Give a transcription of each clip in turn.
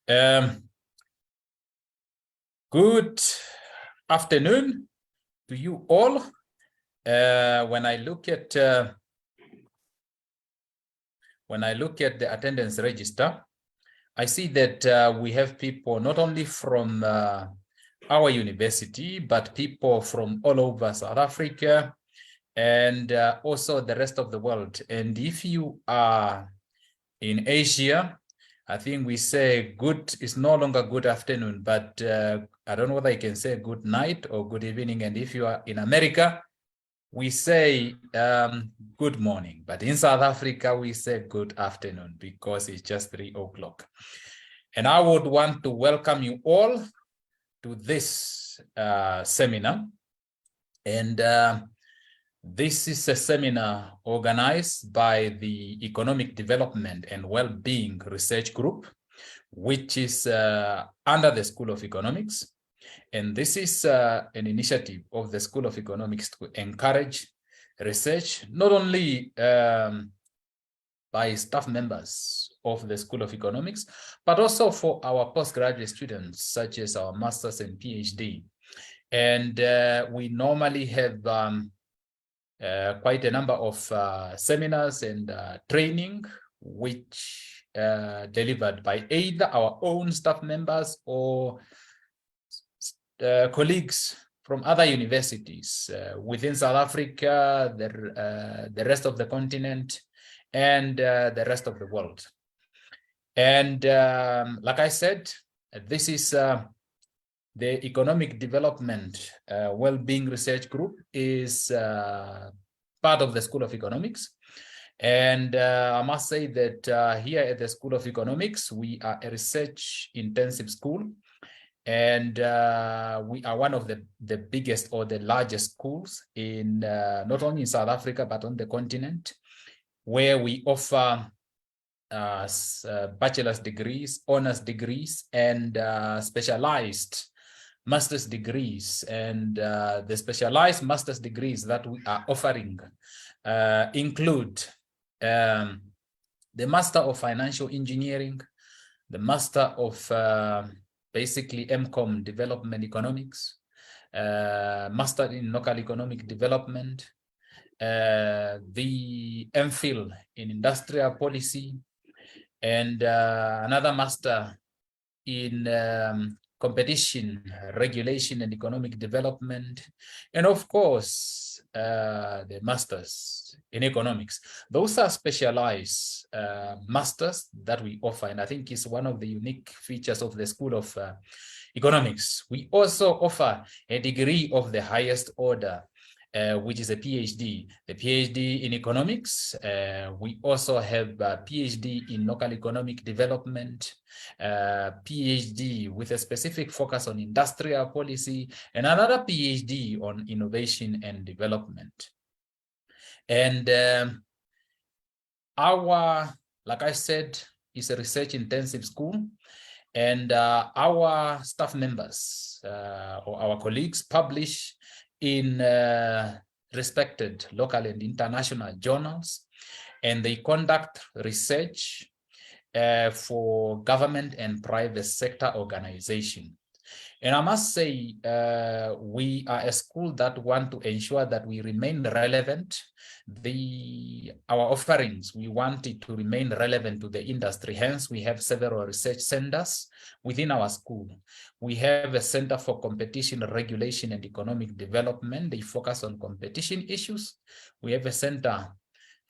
Good afternoon to you all. When I look at the attendance register, I see that we have people not only from our university, but people from all over South Africa and also the rest of the world. And if you are in Asia, I think we say good is no longer good afternoon, but I don't know whether I can say good night or good evening. And if you are in America, we say good morning. But in South Africa, we say good afternoon because it's just 3 o'clock. And I would want to welcome you all to this seminar. And this is a seminar organized by the Economic Development and Well-Being Research Group, which is under the School of Economics. And this is an initiative of the School of Economics to encourage research, not only by staff members of the School of Economics, but also for our postgraduate students, such as our Masters and PhD. And we normally have quite a number of seminars and training, which delivered by either our own staff members or colleagues from other universities within South Africa, the rest of the continent, and the rest of the world. And like I said, this is the Economic Development Well-Being Research Group is part of the School of Economics. And I must say that here at the School of Economics, we are a research-intensive school. And we are one of the biggest or the largest schools in not only in South Africa, but on the continent, where we offer bachelor's degrees, honors degrees, and specialized master's degrees. And the specialized master's degrees that we are offering include the Master of Financial Engineering, the Master of basically MCOM Development Economics, Master in Local Economic Development, the MPhil in Industrial Policy, and another Master in Competition, Regulation and Economic Development, and of course, the Masters in Economics. Those are specialized masters that we offer, and I think it's one of the unique features of the School of Economics. We also offer a degree of the highest order, which is a PhD. The PhD in Economics. We also have a PhD in Local Economic Development, PhD with a specific focus on industrial policy, and another PhD on innovation and development. And like I said, is a research-intensive school, and our staff members or our colleagues publish in respected local and international journals, and they conduct research for government and private sector organizations. And I must say, we are a school that want to ensure that we remain relevant. Our offerings, we want it to remain relevant to the industry. Hence, we have several research centers within our school. We have a Center for Competition, Regulation and Economic Development. They focus on competition issues. We have a Center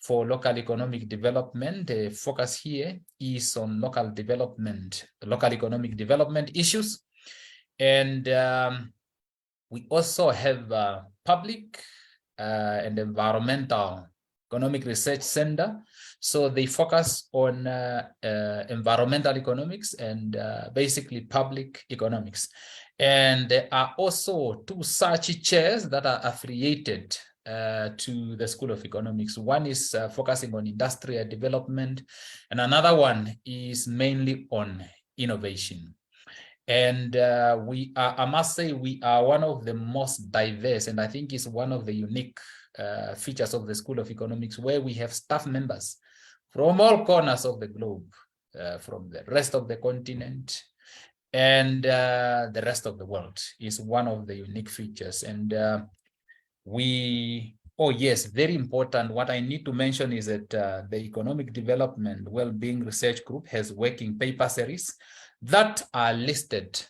for Local Economic Development. The focus here is on local economic development issues. And we also have public and environmental economic research center. So they focus on environmental economics and basically public economics. And there are also 2 such chairs that are affiliated to the School of Economics. One is focusing on industrial development, and another one is mainly on innovation. And I must say, we are one of the most diverse, and I think it's one of the unique features of the School of Economics, where we have staff members from all corners of the globe. from the rest of the continent and the rest of the world is one of the unique features. And oh yes, very important. What I need to mention is that the Economic Development Wellbeing Research Group has working paper series that are listed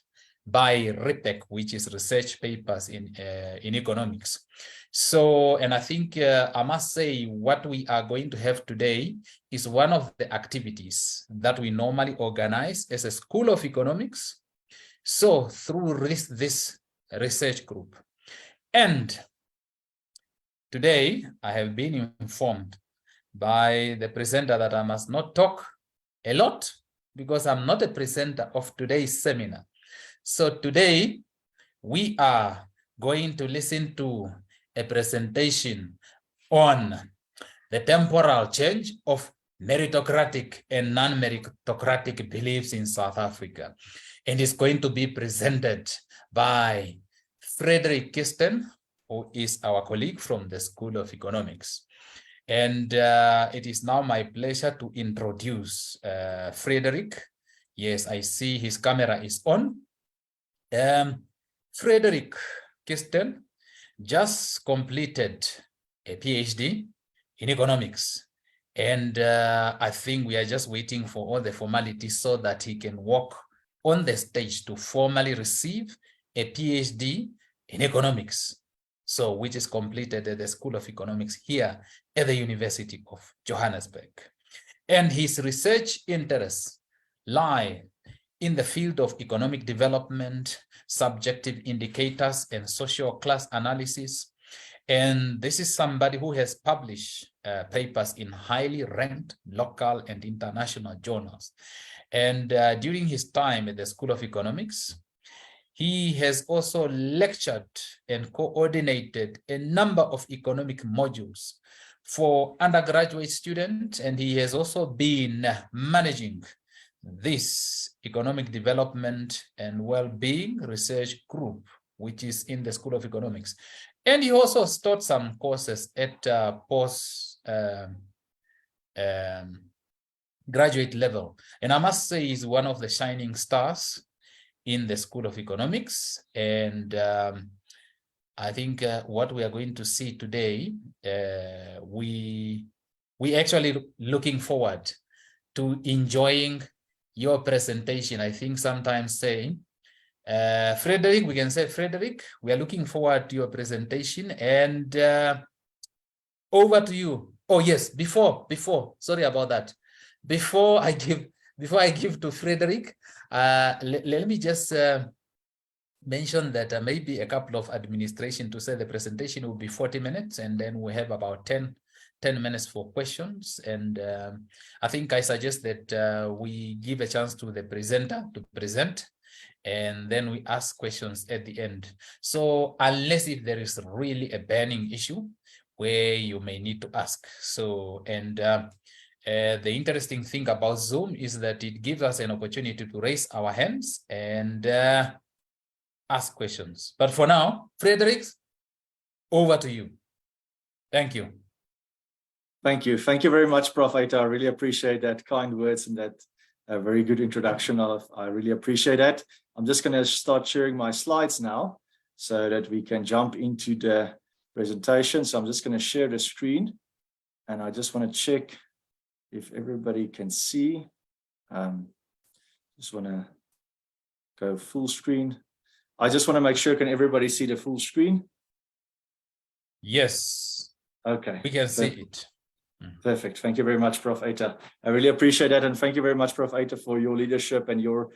by RIPEC, which is research papers in economics. So, and I think I must say what we are going to have today is one of the activities that we normally organize as a School of Economics. So through this research group. And today I have been informed by the presenter that I must not talk a lot because I'm not a presenter of today's seminar. So today we are going to listen to a presentation on the temporal change of meritocratic and non-meritocratic beliefs in South Africa. And it's going to be presented by Frederick Kirsten, who is our colleague from the School of Economics. And it is now my pleasure to introduce Frederick. Yes, I see his camera is on. Frederick Kirsten just completed a PhD in economics. And I think we are just waiting for all the formalities so that he can walk on the stage to formally receive a PhD in economics. So, which is completed at the School of Economics here at the University of Johannesburg. And his research interests lie in the field of economic development, subjective indicators, and social class analysis. And this is somebody who has published papers in highly ranked local and international journals. And during his time at the School of Economics, he has also lectured and coordinated a number of economic modules for undergraduate students, and he has also been managing this Economic Development and Wellbeing Research Group, which is in the School of Economics. And he also taught some courses at graduate level. And I must say he's one of the shining stars in the School of Economics. And I think what we are going to see today, we actually looking forward to enjoying your presentation. I think sometimes saying, Frederick, we can say, Frederick, we are looking forward to your presentation, and over to you. Oh yes, before, sorry about that. Before I give to Frederick, let me just mention that maybe a couple of administration to say the presentation will be 40 minutes, and then we have about 10 minutes for questions. And I think I suggest that we give a chance to the presenter to present, and then we ask questions at the end. So unless if there is really a burning issue where you may need to ask. So, and the interesting thing about Zoom is that it gives us an opportunity to raise our hands and ask questions. But for now, Frederick, over to you. Thank you. Thank you. Thank you very much, Prof. Eita. I really appreciate that kind words and that very good introduction. I really appreciate that. I'm just going to start sharing my slides now so that we can jump into the presentation. So I'm just going to share the screen, and I just want to check if everybody can see. Just want to go full screen. I just want to make sure, can everybody see the full screen? Yes. Okay. We can see it. Perfect. Thank you very much, Prof. Eita. I really appreciate that. And thank you very much, Prof. Eita, for your leadership and your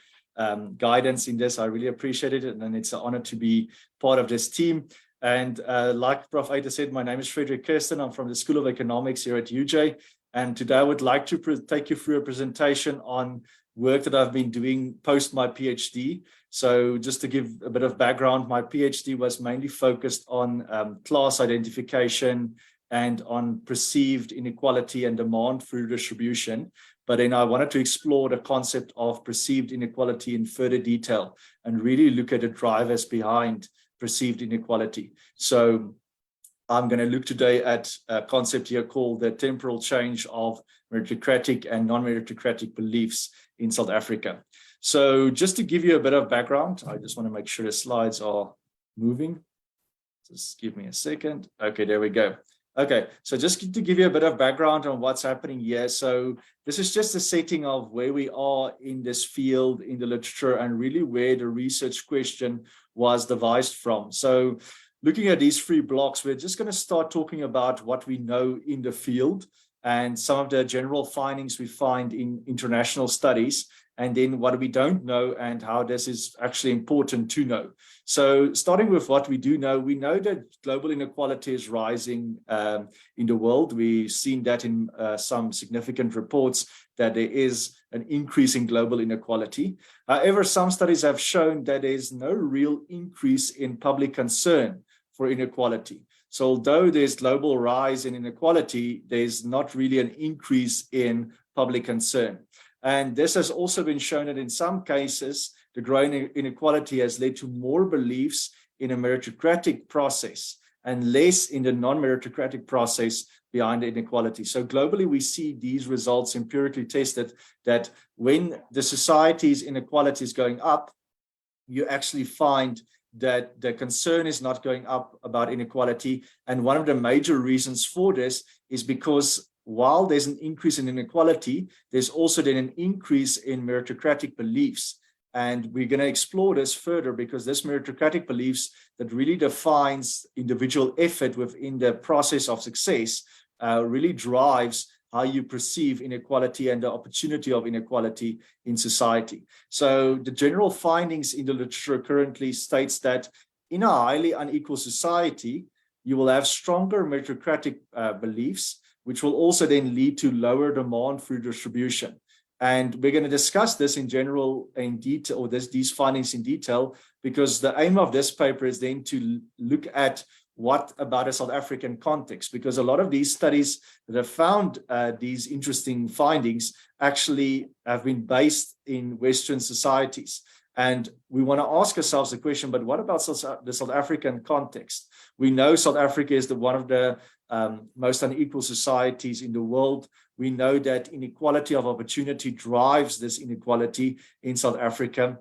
guidance in this. I really appreciate it. And it's an honor to be part of this team. And like Prof. Eita said, my name is Frederick Kirsten. I'm from the School of Economics here at UJ. And today I would like to take you through a presentation on work that I've been doing post my PhD. So just to give a bit of background, my PhD was mainly focused on class identification and on perceived inequality and demand through distribution. But then I wanted to explore the concept of perceived inequality in further detail and really look at the drivers behind perceived inequality. So I'm going to look today at a concept here called the temporal change of meritocratic and non-meritocratic beliefs in South Africa. So just to give you a bit of background, I just want to make sure the slides are moving. Just give me a second. Okay, there we go. Okay, so just to give you a bit of background on what's happening here. So this is just a setting of where we are in this field, in the literature, and really where the research question was devised from. So looking at these three blocks, we're just going to start talking about what we know in the field and some of the general findings we find in international studies, and then what we don't know and how this is actually important to know. So starting with what we do know, we know that global inequality is rising in the world. We've seen that in some significant reports that there is an increase in global inequality. However, some studies have shown that there is no real increase in public concern for inequality. So although there's global rise in inequality, there's not really an increase in public concern. And this has also been shown that in some cases, the growing inequality has led to more beliefs in a meritocratic process and less in the non-meritocratic process behind the inequality. So globally, we see these results empirically tested that when the society's inequality is going up, you actually find that the concern is not going up about inequality. And one of the major reasons for this is because while there's an increase in inequality, there's also then an increase in meritocratic beliefs. And we're going to explore this further because this meritocratic beliefs that really defines individual effort within the process of success really drives how you perceive inequality and the opportunity of inequality in society. So the general findings in the literature currently states that in a highly unequal society, you will have stronger meritocratic beliefs, which will also then lead to lower demand for distribution. And we're going to discuss this in general in detail, or these findings in detail, because the aim of this paper is then to look at what about a South African context, because a lot of these studies that have found these interesting findings actually have been based in Western societies. And we want to ask ourselves the question, but what about the South African context? We know South Africa is one of the most unequal societies in the world. We know that inequality of opportunity drives this inequality in South Africa.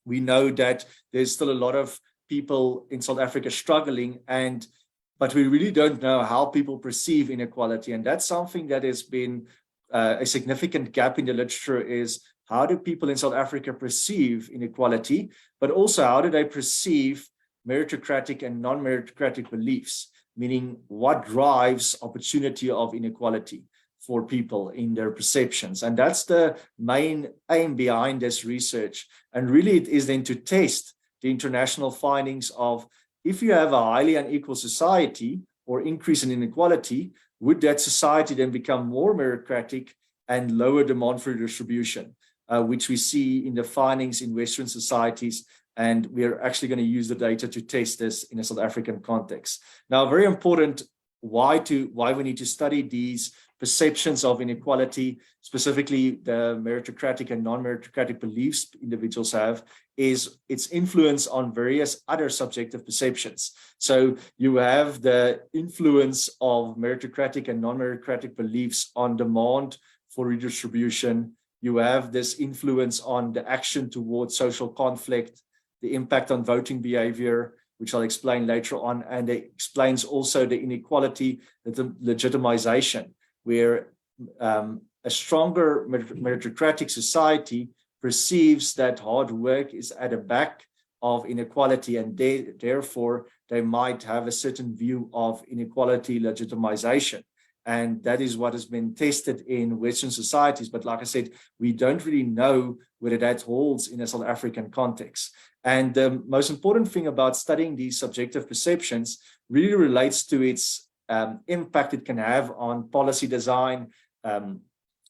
We know that there's still a lot of people in South Africa struggling, but we really don't know how people perceive inequality. And that's something that has been a significant gap in the literature, is how do people in South Africa perceive inequality, but also how do they perceive meritocratic and non-meritocratic beliefs, meaning what drives opportunity of inequality for people in their perceptions. And that's the main aim behind this research. And really it is then to test the international findings of, if you have a highly unequal society or increase in inequality, would that society then become more meritocratic and lower demand for distribution, which we see in the findings in Western societies. And we're actually going to use the data to test this in a South African context. Now, very important, why we need to study these perceptions of inequality, specifically the meritocratic and non-meritocratic beliefs individuals have, is its influence on various other subjective perceptions. So you have the influence of meritocratic and non-meritocratic beliefs on demand for redistribution. You have this influence on the action towards social conflict, the impact on voting behavior, which I'll explain later on, and it explains also the inequality, the legitimization, where a stronger meritocratic society perceives that hard work is at the back of inequality, and therefore they might have a certain view of inequality legitimization. And that is what has been tested in Western societies. But like I said, we don't really know whether that holds in a South African context. And the most important thing about studying these subjective perceptions really relates to its impact it can have on policy design,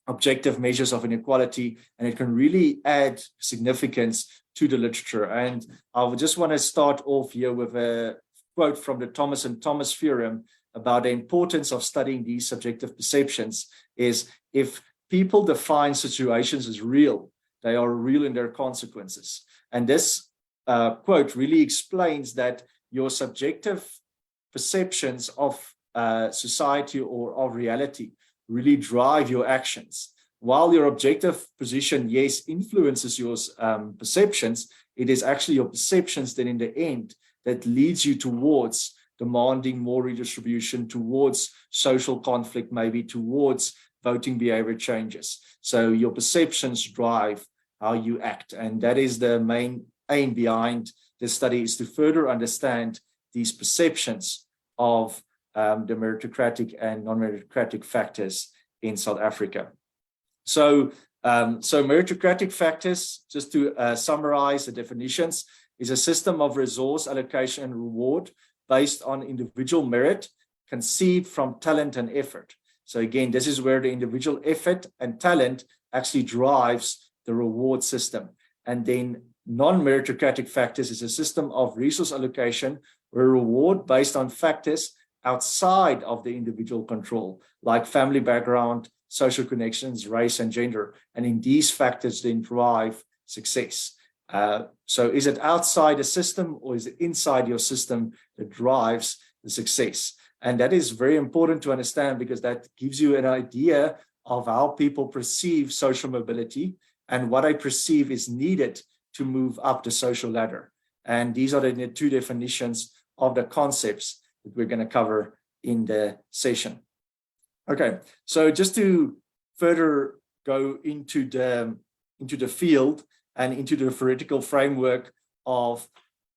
objective measures of inequality, and it can really add significance to the literature. And I would just want to start off here with a quote from the Thomas and Thomas theorem about the importance of studying these subjective perceptions. Is, if people define situations as real, they are real in their consequences. And this quote really explains that your subjective perceptions of society or of reality really drive your actions. While your objective position, yes, influences your perceptions, it is actually your perceptions that in the end that leads you towards demanding more redistribution, towards social conflict, maybe towards voting behavior changes. So your perceptions drive how you act. And that is the main aim behind this study, is to further understand these perceptions of the meritocratic and non-meritocratic factors in South Africa. So meritocratic factors, just to summarize the definitions, is a system of resource allocation and reward based on individual merit, conceived from talent and effort. So again, this is where the individual effort and talent actually drives the reward system. And then non-meritocratic factors is a system of resource allocation where reward based on factors outside of the individual control, like family background, social connections, race, and gender. And in these factors then drive success. So is it outside the system or is it inside your system that drives the success? And that is very important to understand, because that gives you an idea of how people perceive social mobility and what I perceive is needed to move up the social ladder. And these are the two definitions of the concepts that we're going to cover in the session. Okay, so just to further go into the field and into the theoretical framework of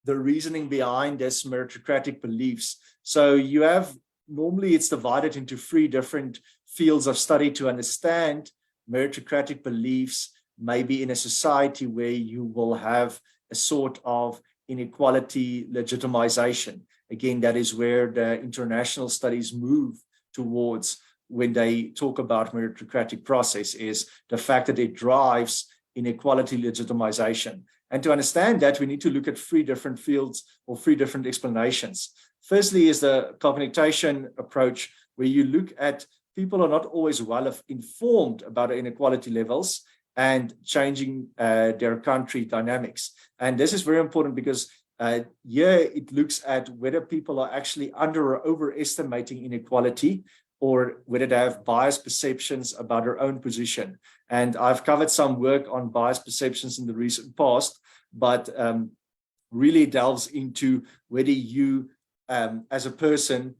the reasoning behind this meritocratic beliefs. So you have, normally it's divided into 3 different fields of study to understand meritocratic beliefs, maybe in a society where you will have a sort of inequality legitimization. Again, that is where the international studies move towards when they talk about meritocratic process, is the fact that it drives inequality legitimization. And to understand that, we need to look at 3 different fields or 3 different explanations. Firstly is the cognition approach, where you look at people are not always well informed about inequality levels and changing their country dynamics. And this is very important because here it looks at whether people are actually under or overestimating inequality, or whether they have biased perceptions about their own position. And I've covered some work on biased perceptions in the recent past, but really delves into whether you, as a person,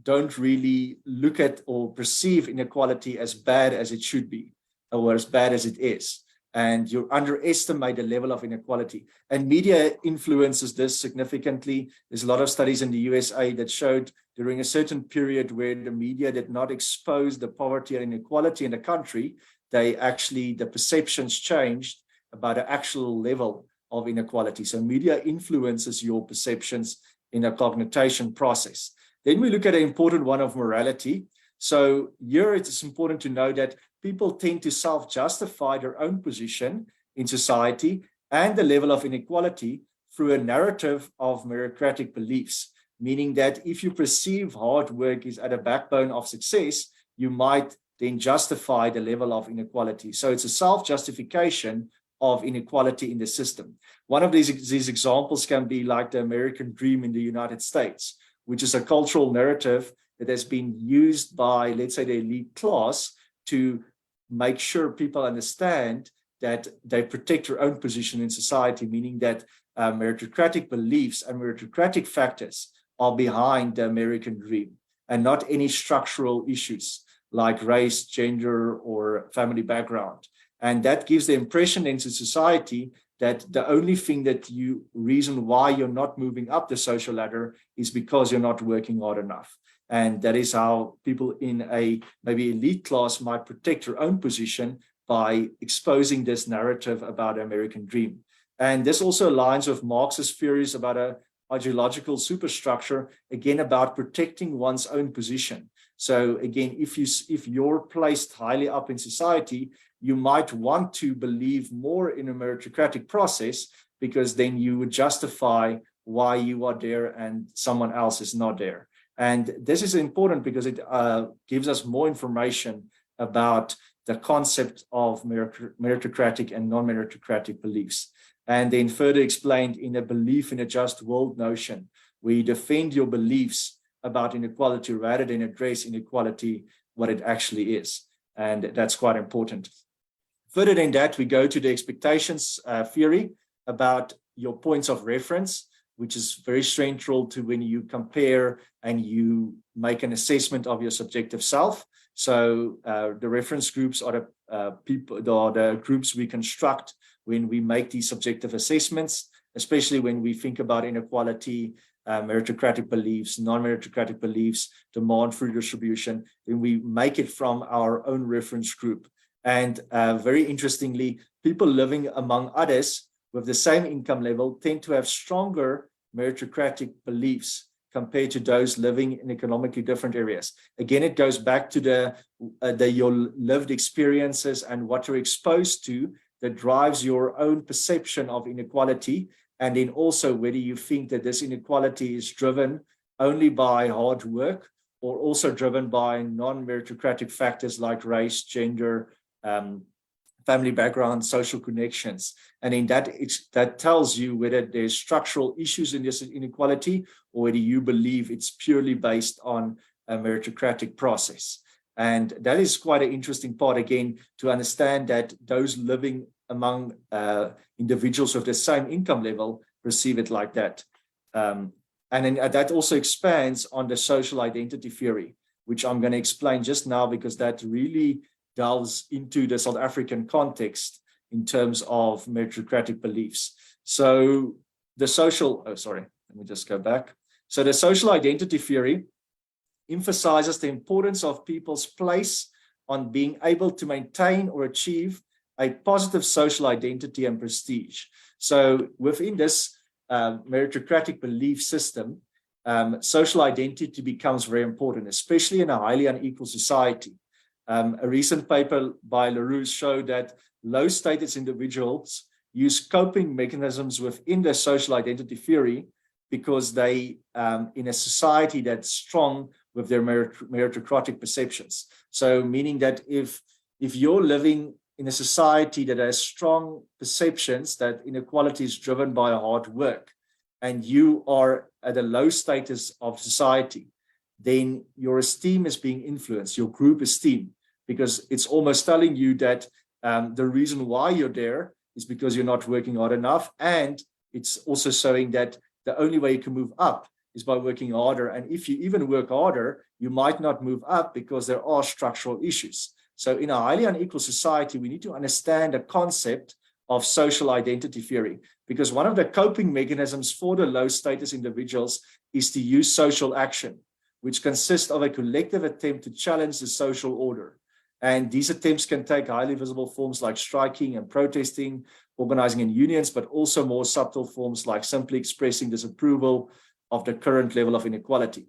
don't really look at or perceive inequality as bad as it should be, or as bad as it is. And you underestimate the level of inequality. And media influences this significantly. There's a lot of studies in the USA that showed during a certain period where the media did not expose the poverty and inequality in the country, the perceptions changed about the actual level of inequality. So media influences your perceptions in a cognition process. Then we look at an important one of morality. So here it is important to know that people tend to self-justify their own position in society and the level of inequality through a narrative of meritocratic beliefs, meaning that if you perceive hard work is at a backbone of success, you might then justify the level of inequality. So it's a self-justification of inequality in the system. One of these examples can be like the American dream in the United States, which is a cultural narrative that has been used by, let's say, the elite class to make sure people understand that they protect their own position in society, meaning that meritocratic beliefs and meritocratic factors are behind the American dream and not any structural issues like race, gender, or family background. And that gives the impression into society that the only thing that you reason why you're not moving up the social ladder is because you're not working hard enough. And that is how people in a maybe elite class might protect their own position by exposing this narrative about the American dream. And this also aligns with Marxist theories about a ideological superstructure, again, about protecting one's own position. So again, if you're placed highly up in society, you might want to believe more in a meritocratic process, because then you would justify why you are there and someone else is not there. And this is important because it gives us more information about the concept of meritocratic and non-meritocratic beliefs. And then further explained in a belief in a just world notion, where you defend your beliefs about inequality rather than address inequality what it actually is. And that's quite important. Further than that, we go to the expectations theory about your points of reference, which is very central to when you compare and you make an assessment of your subjective self. So the reference groups are the groups we construct when we make these subjective assessments, especially when we think about inequality, meritocratic beliefs, non-meritocratic beliefs, demand for redistribution, then we make it from our own reference group. And very interestingly, people living among others with the same income level tend to have stronger meritocratic beliefs compared to those living in economically different areas. Again, it goes back to your lived experiences and what you're exposed to that drives your own perception of inequality. And then also whether you think that this inequality is driven only by hard work or also driven by non-meritocratic factors like race, gender, family background, social connections. And in that tells you whether there's structural issues in this inequality or whether you believe it's purely based on a meritocratic process. And that is quite an interesting part, again, to understand that those living among individuals with the same income level perceive it like that. And then that also expands on the social identity theory, which I'm going to explain just now because that really delves into the South African context in terms of meritocratic beliefs. So the social, let me just go back. So the social identity theory emphasizes the importance of people's place on being able to maintain or achieve a positive social identity and prestige. So within this meritocratic belief system, social identity becomes very important, especially in a highly unequal society. A recent paper by LaRue showed that low-status individuals use coping mechanisms within their social identity theory because they, in a society that's strong with their meritocratic perceptions. So meaning that if you're living in a society that has strong perceptions that inequality is driven by hard work, and you are at a low status of society, then your esteem is being influenced, your group esteem, because it's almost telling you that the reason why you're there is because you're not working hard enough. And it's also showing that the only way you can move up is by working harder. And if you even work harder, you might not move up because there are structural issues. So in a highly unequal society, we need to understand the concept of social identity theory, because one of the coping mechanisms for the low status individuals is to use social action, which consists of a collective attempt to challenge the social order. And these attempts can take highly visible forms like striking and protesting, organizing in unions, but also more subtle forms like simply expressing disapproval of the current level of inequality.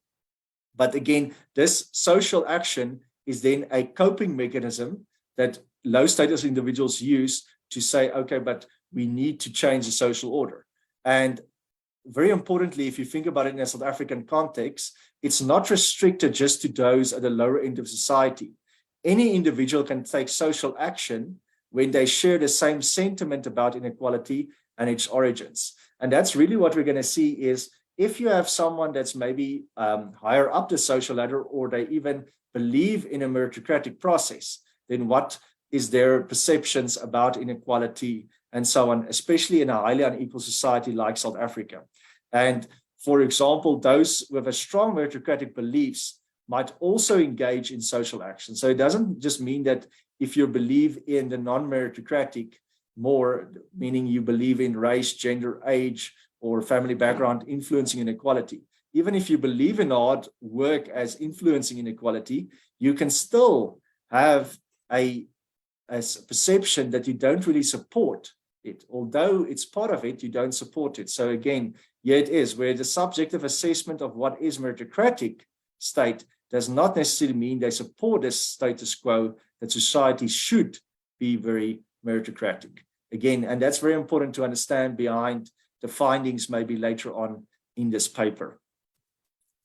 But again, this social action is then a coping mechanism that low status individuals use to say, okay, but we need to change the social order. And very importantly, if you think about it in a South African context, it's not restricted just to those at the lower end of society. Any individual can take social action when they share the same sentiment about inequality and its origins. And that's really what we're going to see is if you have someone that's maybe higher up the social ladder, or they even believe in a meritocratic process, then what is their perceptions about inequality and so on, especially in a highly unequal society like South Africa. And for example, those with a strong meritocratic beliefs might also engage in social action. So it doesn't just mean that if you believe in the non-meritocratic more, meaning you believe in race, gender, age, or family background influencing inequality. Even if you believe in hard work as influencing inequality, you can still have a perception that you don't really support it. Although it's part of it, you don't support it. So again, here it is, where the subjective assessment of what is meritocratic state does not necessarily mean they support this status quo that society should be very meritocratic. Again, and that's very important to understand behind the findings maybe later on in this paper.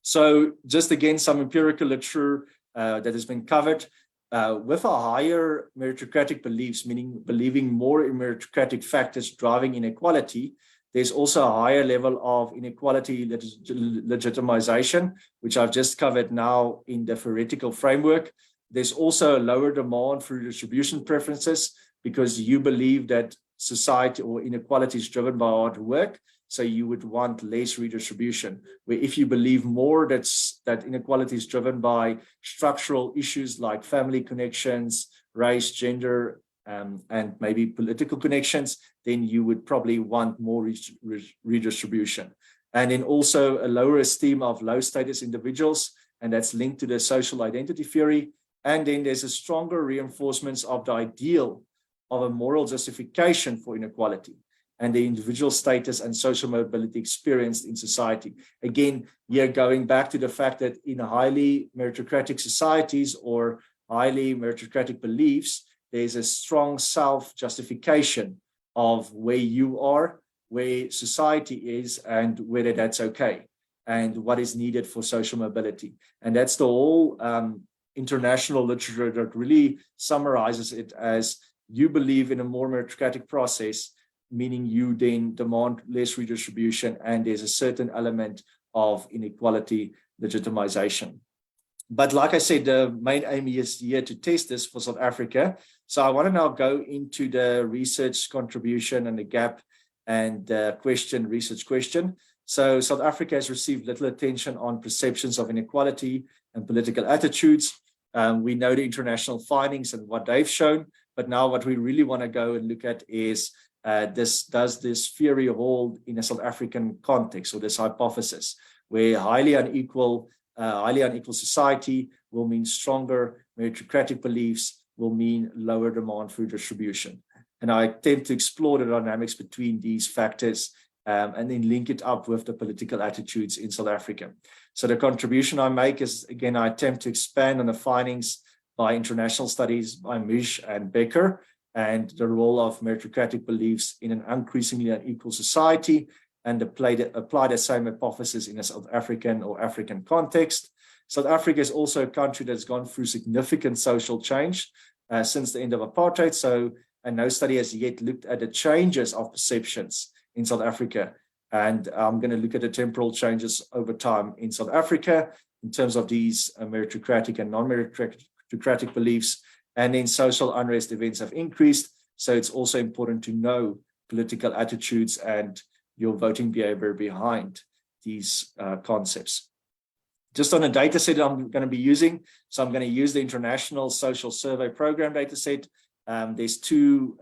So just again, some empirical literature that has been covered. With a higher meritocratic beliefs, meaning believing more in meritocratic factors driving inequality, there's also a higher level of inequality legitimization, which I've just covered now in the theoretical framework. There's also a lower demand for redistribution preferences because you believe that society or inequality is driven by hard work. So you would want less redistribution, where if you believe more that inequality is driven by structural issues like family connections, race, gender, and maybe political connections, then you would probably want more redistribution. And then also a lower esteem of low status individuals, and that's linked to the social identity theory. And then there's a stronger reinforcement of the ideal of a moral justification for inequality and the individual status and social mobility experienced in society. Again, here going back to the fact that in highly meritocratic societies or highly meritocratic beliefs, there's a strong self-justification of where you are, where society is, and whether that's okay, and what is needed for social mobility. And that's the whole international literature that really summarizes it as you believe in a more meritocratic process, meaning you then demand less redistribution, and there's a certain element of inequality legitimization. But like I said, the main aim is here to test this for South Africa. So I want to now go into the research contribution and the gap and the research question. So South Africa has received little attention on perceptions of inequality and political attitudes. We know the international findings and what they've shown, but now what we really want to go and look at is does this theory hold in a South African context, or this hypothesis, where highly unequal society will mean stronger meritocratic beliefs, will mean lower demand for distribution. And I attempt to explore the dynamics between these factors and then link it up with the political attitudes in South Africa. So the contribution I make is, again, I attempt to expand on the findings by international studies by Misch and Becker, and the role of meritocratic beliefs in an increasingly unequal society, and apply the same hypothesis in a South African or African context. South Africa is also a country that's gone through significant social change since the end of apartheid. And no study has yet looked at the changes of perceptions in South Africa. And I'm going to look at the temporal changes over time in South Africa in terms of these meritocratic and non-meritocratic beliefs. And then social unrest events have increased. So it's also important to know political attitudes and your voting behavior behind these concepts. Just on a data set I'm going to be using, so I'm going to use the International Social Survey Program data set. There's two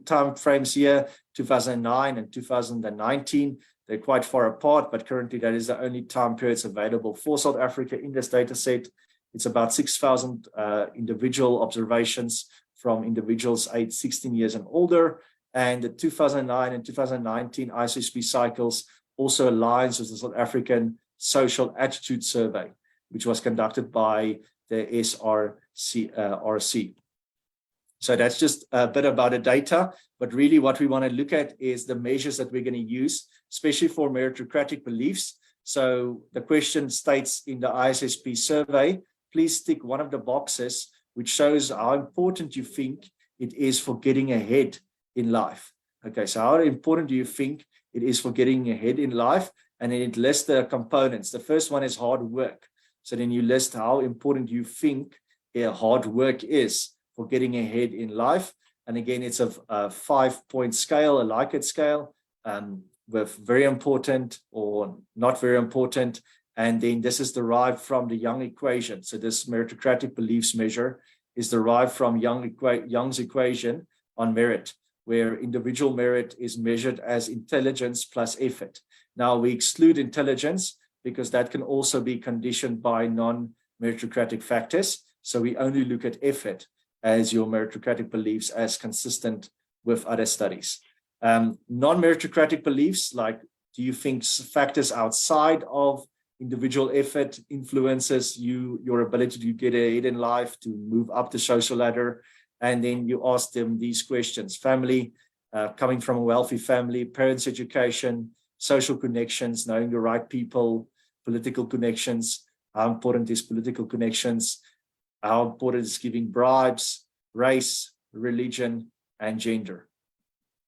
time frames here, 2009 and 2019. They're quite far apart, but currently that is the only time periods available for South Africa in this data set. It's about 6,000 individual observations from individuals aged 16 years and older. And the 2009 and 2019 ISSP cycles also aligns with the South African Social Attitude Survey, which was conducted by the SRC. So that's just a bit about the data, but really what we want to look at is the measures that we're going to use, especially for meritocratic beliefs. So the question states in the ISSP survey, please tick one of the boxes which shows how important you think it is for getting ahead in life. Okay, so how important do you think it is for getting ahead in life? And then it lists the components. The first one is hard work. So then you list how important you think hard work is for getting ahead in life. And again, it's a 5-point scale, a Likert scale, with very important or not very important. And then this is derived from the Young equation. So this meritocratic beliefs measure is derived from Young's equation on merit, where individual merit is measured as intelligence plus effort. Now we exclude intelligence because that can also be conditioned by non-meritocratic factors. So we only look at effort as your meritocratic beliefs as consistent with other studies. Non-meritocratic beliefs, like do you think factors outside of individual effort influences your ability to get ahead in life, to move up the social ladder? And then you ask them these questions: family, coming from a wealthy family, parents' education, social connections, knowing the right people, political connections, how important is political connections, how important is giving bribes, race, religion, and gender.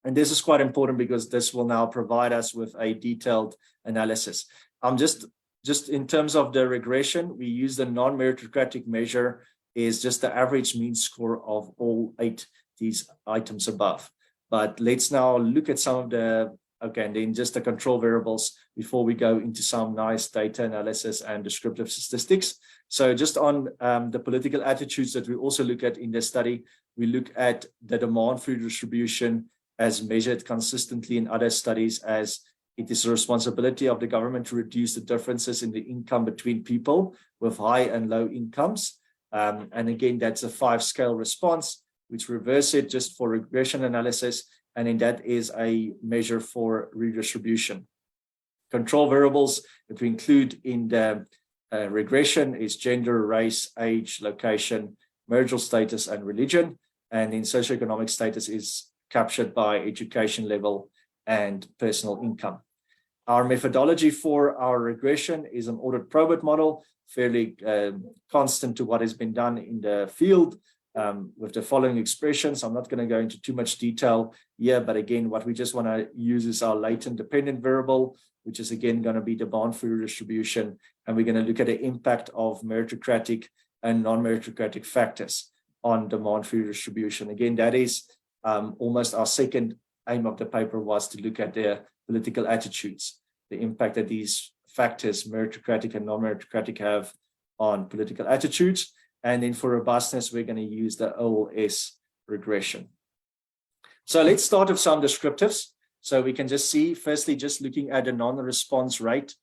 And this is quite important because this will now provide us with a detailed analysis. I'm just just in terms of the regression, we use the non-meritocratic measure is just the average mean score of all 8 these items above. But let's now look at some of the, okay, and then just the control variables before we go into some nice data analysis and descriptive statistics. So just on the political attitudes that we also look at in this study, we look at the demand for redistribution as measured consistently in other studies as it is the responsibility of the government to reduce the differences in the income between people with high and low incomes. And again, that's a 5-scale response, which reverse it just for regression analysis. And then that is a measure for redistribution. Control variables that we include in the regression is gender, race, age, location, marital status, and religion. And then socioeconomic status is captured by education level and personal income. Our methodology for our regression is an audit probit model, fairly constant to what has been done in the field with the following expressions. I'm not going to go into too much detail here, but again, what we just want to use is our latent dependent variable, which is again going to be demand for redistribution. And we're going to look at the impact of meritocratic and non-meritocratic factors on demand for redistribution. Again, that is almost our second aim of the paper, was to look at their political attitudes, the impact that these factors, meritocratic and non-meritocratic, have on political attitudes. And then for robustness, we're going to use the OLS regression. So let's start with some descriptives. So we can just see, firstly, just looking at the non-response rate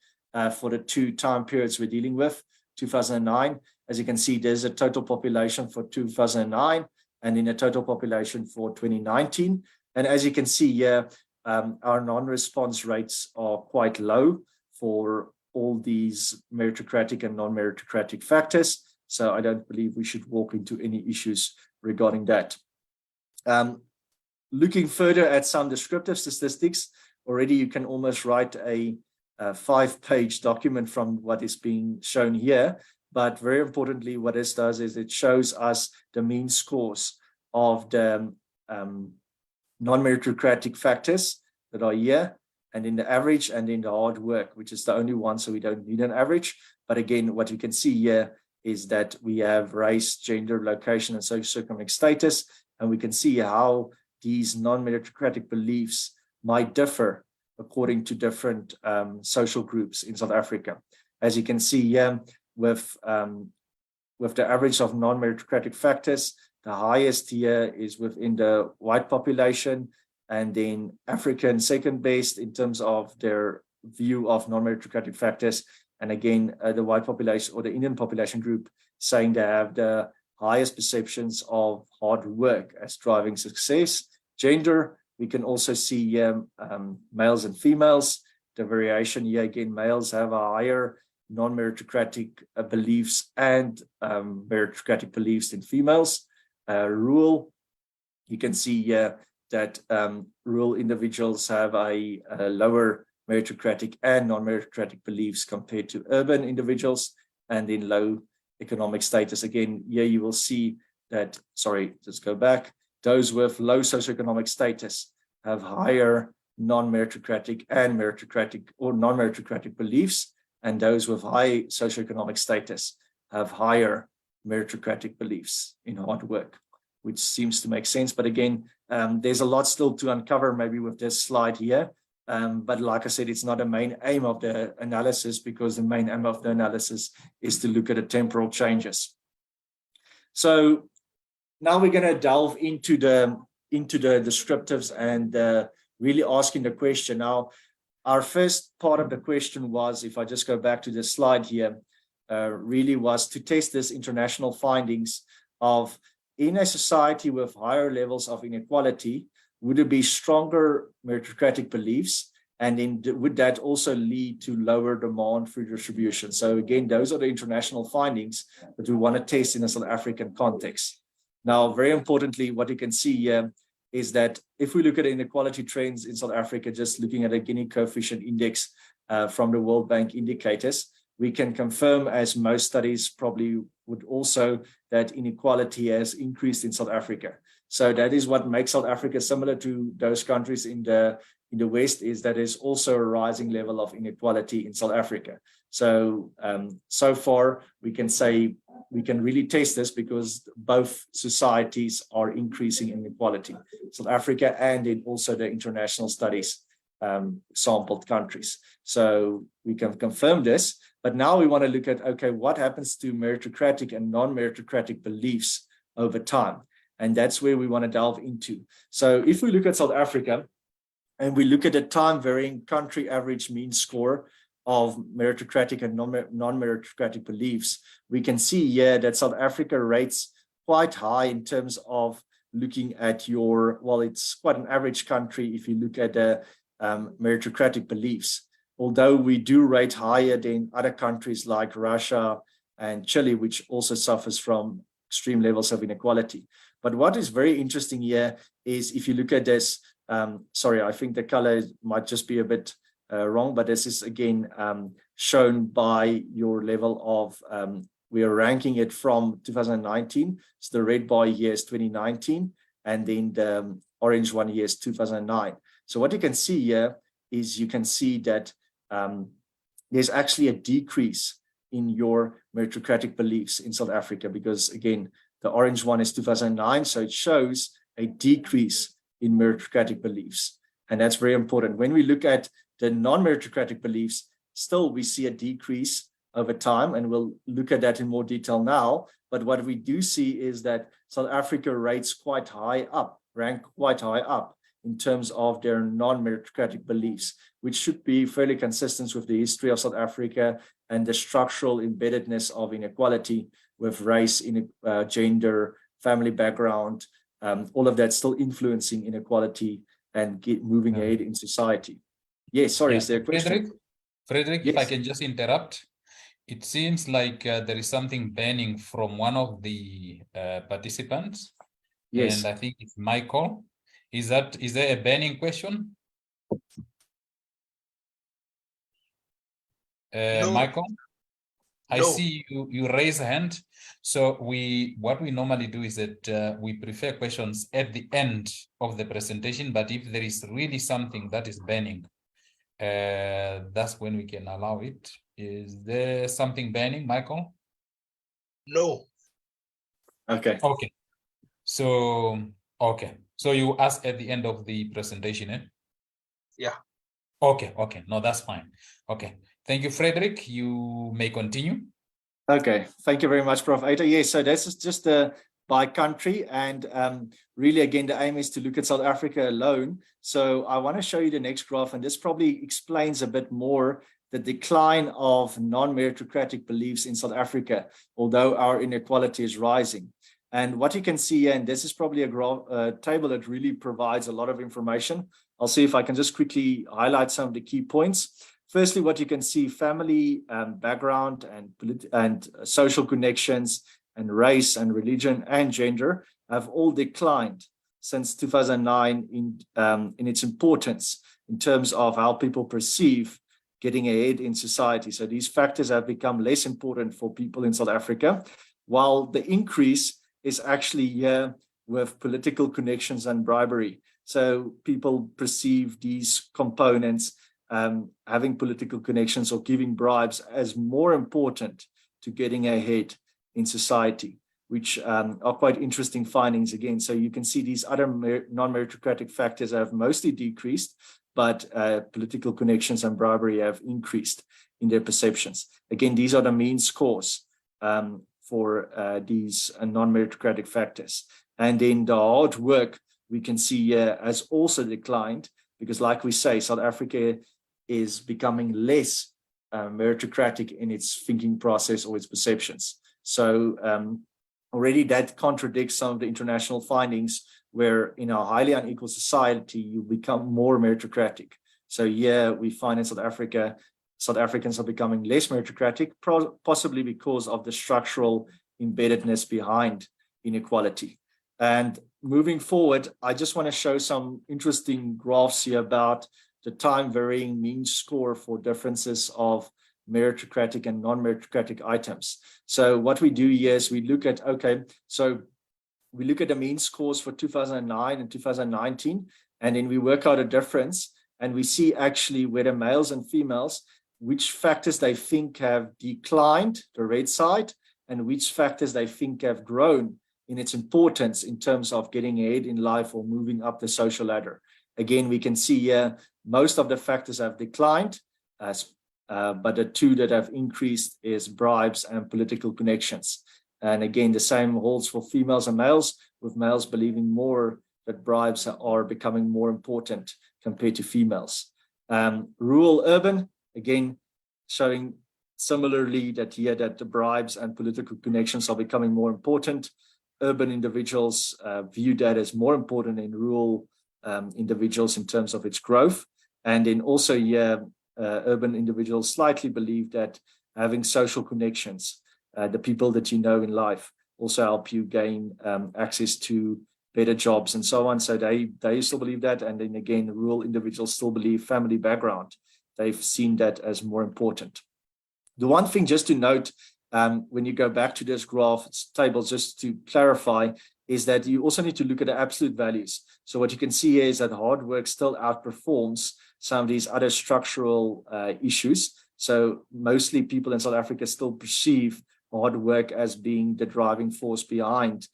for the 2 time periods we're dealing with, 2009. As you can see, there's a total population for 2009 and then a total population for 2019. And as you can see here, our non-response rates are quite low for all these meritocratic and non-meritocratic factors. So I don't believe we should walk into any issues regarding that. Looking further at some descriptive statistics, already you can almost write a 5-page document from what is being shown here. But very importantly, what this does is it shows us the mean scores of the non-meritocratic factors that are here, and in the average, and in the hard work, which is the only one, so we don't need an average. But again, what you can see here is that we have race, gender, location, and socioeconomic status, and we can see how these non-meritocratic beliefs might differ according to different social groups in South Africa. As you can see here, with the average of non-meritocratic factors, the highest here is within the white population, and then African second best in terms of their view of non-meritocratic factors. And again, the white population or the Indian population group saying they have the highest perceptions of hard work as driving success. Gender, we can also see males and females. The variation here, again, males have a higher non-meritocratic beliefs and meritocratic beliefs than females. Rural, you can see here that rural individuals have a lower meritocratic and non-meritocratic beliefs compared to urban individuals, and in low economic status. Again, here you will see that, sorry, let's go back. Those with low socioeconomic status have higher non-meritocratic and meritocratic or non-meritocratic beliefs, and those with high socioeconomic status have higher meritocratic beliefs in hard work, which seems to make sense. But again, there's a lot still to uncover maybe with this slide here. But like I said, it's not a main aim of the analysis, because the main aim of the analysis is to look at the temporal changes. So now we're going to delve into the descriptives and really asking the question. Now, our first part of the question was, if I just go back to the slide here, really was to test this international findings of, in a society with higher levels of inequality, would it be stronger meritocratic beliefs? And then would that also lead to lower demand for redistribution? So again, those are the international findings that we want to test in a South African context. Now, very importantly, what you can see here is that if we look at inequality trends in South Africa, just looking at a Gini coefficient index from the World Bank indicators, we can confirm, as most studies probably would also, that inequality has increased in South Africa. So that is what makes South Africa similar to those countries in the West, is that there's also a rising level of inequality in South Africa. So, so far we can say we can really test this because both societies are increasing inequality, South Africa and in also the international studies sampled countries. So we can confirm this, but now we want to look at, okay, what happens to meritocratic and non-meritocratic beliefs over time? And that's where we want to delve into. So if we look at South Africa and we look at the time varying country average mean score of meritocratic and non-meritocratic beliefs, we can see here that South Africa rates quite high in terms of looking at your, well, it's quite an average country if you look at the meritocratic beliefs, although we do rate higher than other countries like Russia and Chile, which also suffers from extreme levels of inequality. But what is very interesting here is if you look at this, sorry, I think the color might just be a bit wrong, but this is again shown by your level of, we are ranking it from 2019. So the red bar here is 2019, and then the orange one here is 2009. So what you can see here is you can see that there's actually a decrease in your meritocratic beliefs in South Africa, because again, the orange one is 2009, so it shows a decrease in meritocratic beliefs. And that's very important. When we look at the non-meritocratic beliefs, still we see a decrease over time, and we'll look at that in more detail now. But what we do see is that South Africa rates quite high up, rank quite high up in terms of their non-meritocratic beliefs, which should be fairly consistent with the history of South Africa and the structural embeddedness of inequality with race, gender, family background, all of that still influencing inequality and moving ahead in society. Yes, sorry, is there a question? Frederick, yes. If I can just interrupt. It seems like there is something banning from one of the participants. Yes. And I think it's Michael. Is there a banning question? No. Michael? I No. see you raise a hand. So what we normally do is that we prefer questions at the end of the presentation, but if there is really something that is banning, that's when we can allow it. Is there something banning, Michael? No. Okay. Okay. So you ask at the end of the presentation, eh? Yeah. Okay. No, that's fine. Okay. Thank you, Frederick. You may continue. Okay. Thank you very much, Prof. Eita. Yes, so this is just by country, and really, again, the aim is to look at South Africa alone. So I want to show you the next graph, and this probably explains a bit more the decline of non-meritocratic beliefs in South Africa, although our inequality is rising. And what you can see here, and this is probably a table that really provides a lot of information. I'll see if I can just quickly highlight some of the key points. Firstly, what you can see, family background and social connections and race and religion and gender have all declined since 2009 in its importance in terms of how people perceive getting ahead in society. So these factors have become less important for people in South Africa, while the increase is actually here with political connections and bribery. So people perceive these components, having political connections or giving bribes, as more important to getting ahead in society, which are quite interesting findings again. So you can see these other non-meritocratic factors have mostly decreased, but political connections and bribery have increased in their perceptions. Again, these are the mean scores for these non-meritocratic factors. And then the hard work we can see here has also declined, because like we say, South Africa is becoming less meritocratic in its thinking process or its perceptions. So already that contradicts some of the international findings, where in a highly unequal society, you become more meritocratic. So yeah, we find in South Africa, South Africans are becoming less meritocratic, possibly because of the structural embeddedness behind inequality. And moving forward, I just want to show some interesting graphs here about the time varying mean score for differences of meritocratic and non-meritocratic items. So what we do here is we look at, okay, so we look at the mean scores for 2009 and 2019, and then we work out a difference, and we see actually whether males and females which factors they think have declined, the red side, and which factors they think have grown in its importance in terms of getting ahead in life or moving up the social ladder. Again, we can see here most of the factors have declined, but the two that have increased is bribes and political connections. And again, the same holds for females and males, with males believing more that bribes are becoming more important compared to females. Rural, urban, again, showing similarly that here that the bribes and political connections are becoming more important. Urban individuals view that as more important in rural individuals in terms of its growth. And then also here, urban individuals slightly believe that having social connections, the people that you know in life, also help you gain access to better jobs and so on. So they still believe that. And then again, rural individuals still believe family background. They've seen that as more important. The one thing just to note, when you go back to this graph table, just to clarify, is that you also need to look at the absolute values. So what you can see here is that hard work still outperforms some of these other structural issues. So mostly people in South Africa still perceive hard work as being the driving force behind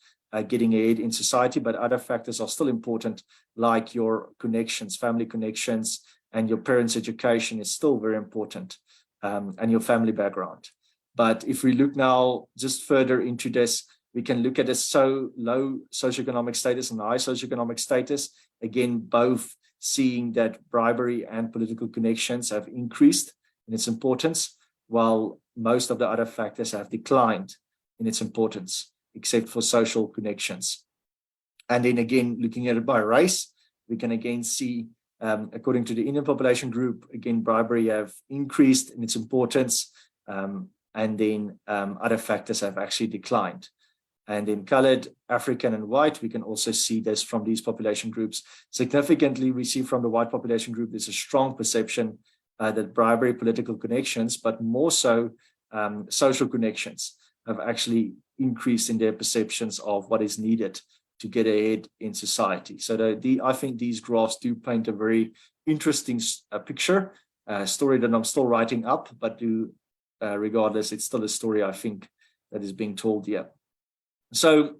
getting ahead in society, but other factors are still important, like your connections, family connections, and your parents' education is still very important, and your family background. But if we look now just further into this, we can look at the low socioeconomic status and high socioeconomic status, again, both seeing that bribery and political connections have increased in its importance, while most of the other factors have declined in its importance, except for social connections. And then again, looking at it by race, we can again see, according to the Indian population group, again, bribery have increased in its importance, and then other factors have actually declined. And in colored, African, and white, we can also see this from these population groups. Significantly, we see from the white population group, there's a strong perception that bribery, political connections, but more so social connections have actually increased in their perceptions of what is needed to get ahead in society. So I think these graphs do paint a very interesting picture, a story that I'm still writing up, but regardless, it's still a story, I think, that is being told here. So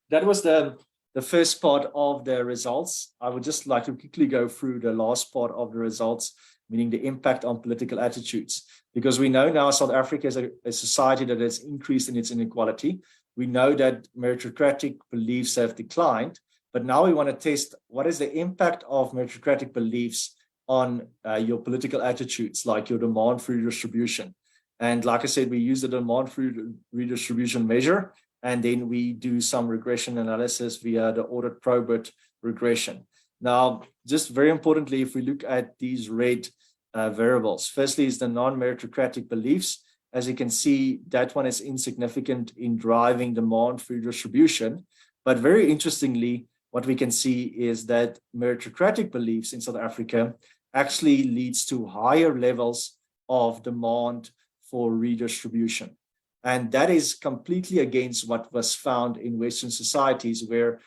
that was the first part of the results. I would just like to quickly go through the last part of the results, meaning the impact on political attitudes, because we know now South Africa is a society that has increased in its inequality. We know that meritocratic beliefs have declined, but now we want to test what is the impact of meritocratic beliefs on your political attitudes, like your demand for redistribution. And like I said, we use the demand for redistribution measure, and then we do some regression analysis via the audit probit regression. Now, just very importantly, if we look at these red variables, firstly is the non-meritocratic beliefs. As you can see, that one is insignificant in driving demand for redistribution. But very interestingly, what we can see is that meritocratic beliefs in South Africa actually leads to higher levels of demand for redistribution. And that is completely against what was found in Western societies, where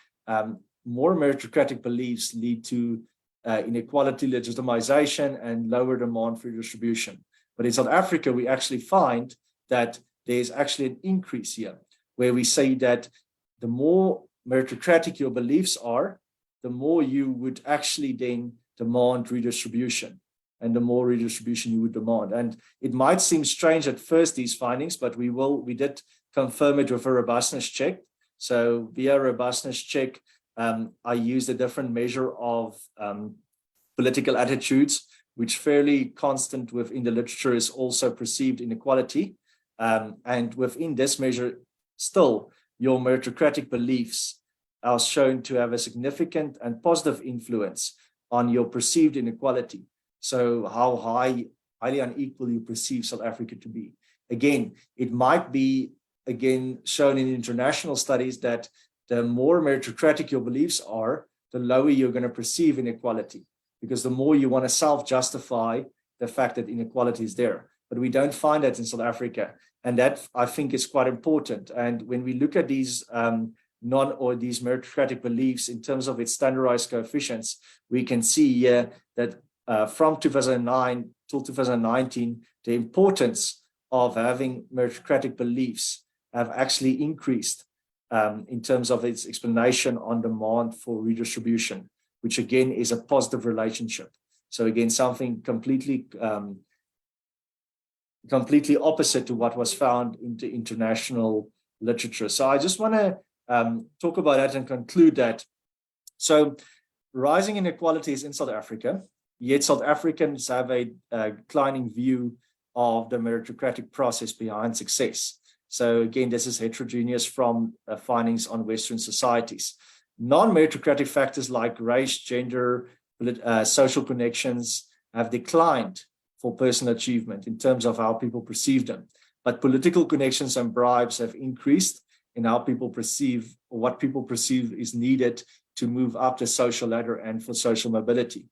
more meritocratic beliefs lead to inequality legitimization and lower demand for redistribution. But in South Africa, we actually find that there's actually an increase here, where we say that the more meritocratic your beliefs are, the more you would actually then demand redistribution, and the more redistribution you would demand. And it might seem strange at first, these findings, but we did confirm it with a robustness check. So via robustness check, I used a different measure of political attitudes, which fairly constant within the literature is also perceived inequality. And within this measure, still, your meritocratic beliefs are shown to have a significant and positive influence on your perceived inequality. So how highly unequal you perceive South Africa to be. Again, it might be, again, shown in international studies that the more meritocratic your beliefs are, the lower you're going to perceive inequality, because the more you want to self-justify the fact that inequality is there. But we don't find that in South Africa. And that, I think, is quite important. And when we look at these these meritocratic beliefs in terms of its standardized coefficients, we can see here that from 2009 till 2019, the importance of having meritocratic beliefs have actually increased in terms of its explanation on demand for redistribution, which again is a positive relationship. So again, something completely opposite to what was found in the international literature. So I just want to talk about that and conclude that. So rising inequalities in South Africa, yet South Africans have a declining view of the meritocratic process behind success. So again, this is heterogeneous from findings on Western societies. Non-meritocratic factors like race, gender, social connections have declined for personal achievement in terms of how people perceive them. But political connections and bribes have increased in how people perceive, or what people perceive is needed to move up the social ladder and for social mobility.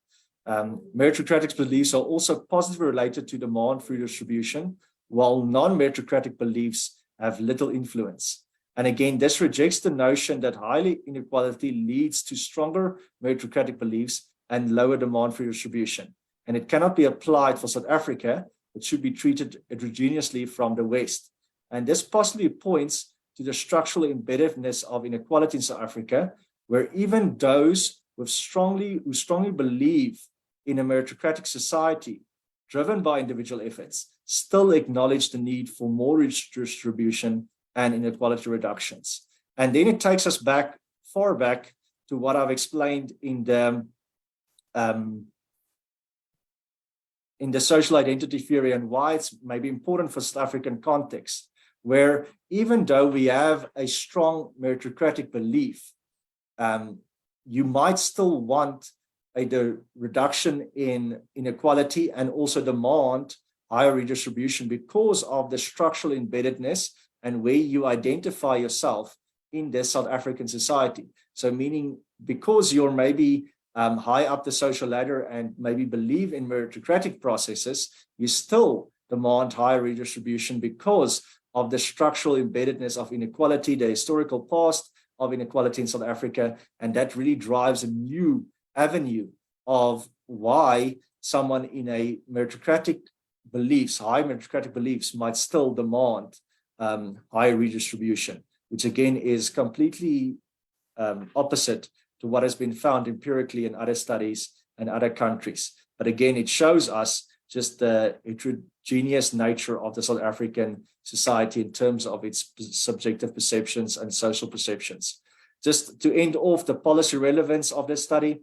Meritocratic beliefs are also positively related to demand for redistribution, while non-meritocratic beliefs have little influence. And again, this rejects the notion that high inequality leads to stronger meritocratic beliefs and lower demand for redistribution. And it cannot be applied for South Africa. It should be treated heterogeneously from the West. And this possibly points to the structural embeddedness of inequality in South Africa, where even those who strongly believe in a meritocratic society driven by individual efforts still acknowledge the need for more redistribution and inequality reductions. And then it takes us back, far back, to what I've explained in the social identity theory and why it's maybe important for South African context, where even though we have a strong meritocratic belief, you might still want the reduction in inequality and also demand higher redistribution because of the structural embeddedness and where you identify yourself in this South African society. So meaning because you're maybe high up the social ladder and maybe believe in meritocratic processes, you still demand higher redistribution because of the structural embeddedness of inequality, the historical past of inequality in South Africa. And that really drives a new avenue of why someone in a meritocratic beliefs, high meritocratic beliefs, might still demand higher redistribution, which again is completely opposite to what has been found empirically in other studies and other countries. But again, it shows us just the heterogeneous nature of the South African society in terms of its subjective perceptions and social perceptions. Just to end off the policy relevance of this study,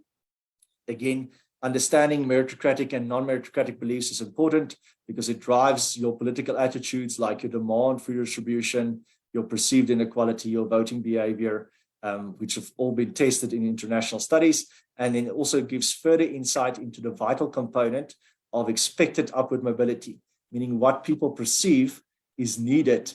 again, understanding meritocratic and non-meritocratic beliefs is important because it drives your political attitudes, like your demand for redistribution, your perceived inequality, your voting behavior, which have all been tested in international studies. And then it also gives further insight into the vital component of expected upward mobility, meaning what people perceive is needed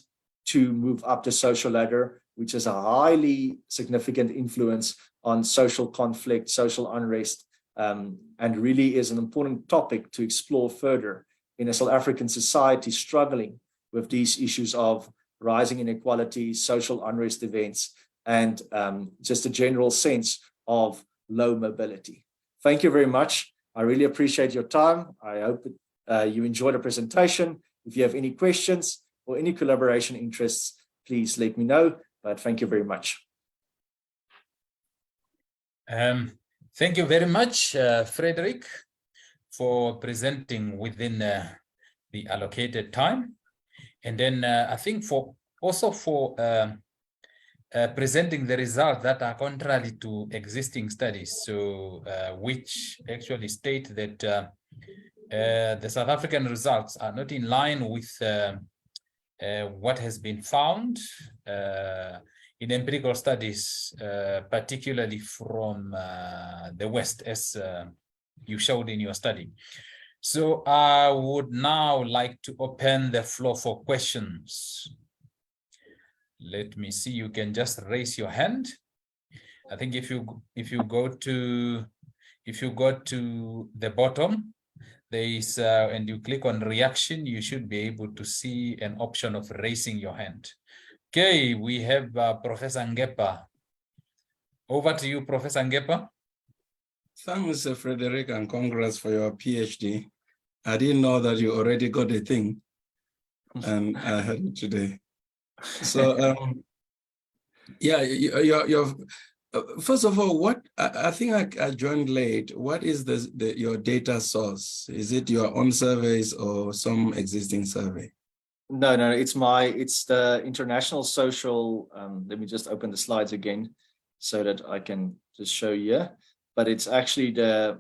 to move up the social ladder, which has a highly significant influence on social conflict, social unrest, and really is an important topic to explore further in a South African society struggling with these issues of rising inequality, social unrest events, and just a general sense of low mobility. Thank you very much. I really appreciate your time. I hope that you enjoyed the presentation. If you have any questions or any collaboration interests, please let me know. But thank you very much. Thank you very much, Frederick, for presenting within the allocated time. And then I think for presenting the results that are contrary to existing studies, so which actually state that the South African results are not in line with what has been found in empirical studies, particularly from the West, as you showed in your study. So I would now like to open the floor for questions. Let me see, you can just raise your hand. I think if you go to the bottom, there is and you click on reaction, you should be able to see an option of raising your hand. Okay, we have Professor Ngepa. Over to you, Professor Ngepa. Thanks, Frederick, and congrats for your PhD. I didn't know that you already got a thing, and I heard it today. So, yeah, you're first of all, what I think I joined late. What is your data source? Is it your own surveys or some existing survey? No, it's the international social. Let me just open the slides again so that I can just show you. But it's actually where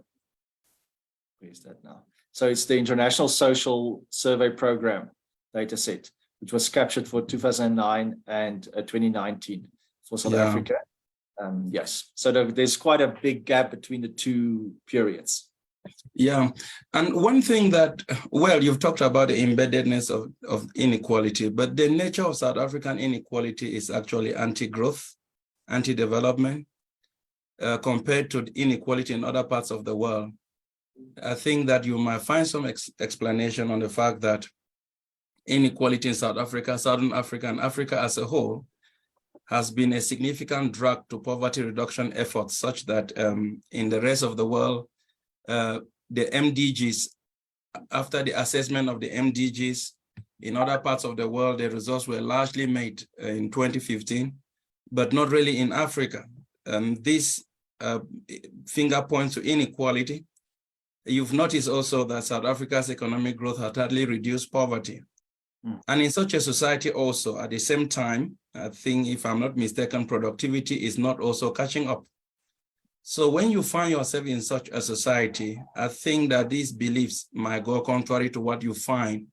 is that now? So it's the International Social Survey Program data set, which was captured for 2009 and 2019 for South Africa. Yes, so there's quite a big gap between the two periods. Yeah, and one thing that, well, you've talked about the embeddedness of inequality, but the nature of South African inequality is actually anti-growth, anti-development, compared to inequality in other parts of the world. I think that you might find some explanation on the fact that inequality in South Africa, Southern Africa, and Africa as a whole has been a significant drag to poverty reduction efforts, such that in the rest of the world, the MDGs, after the assessment of the MDGs in other parts of the world, the results were largely made in 2015, but not really in Africa. This finger points to inequality. You've noticed also that South Africa's economic growth had hardly reduced poverty. And in such a society also, at the same time, I think, if I'm not mistaken, productivity is not also catching up. So when you find yourself in such a society, I think that these beliefs might go contrary to what you find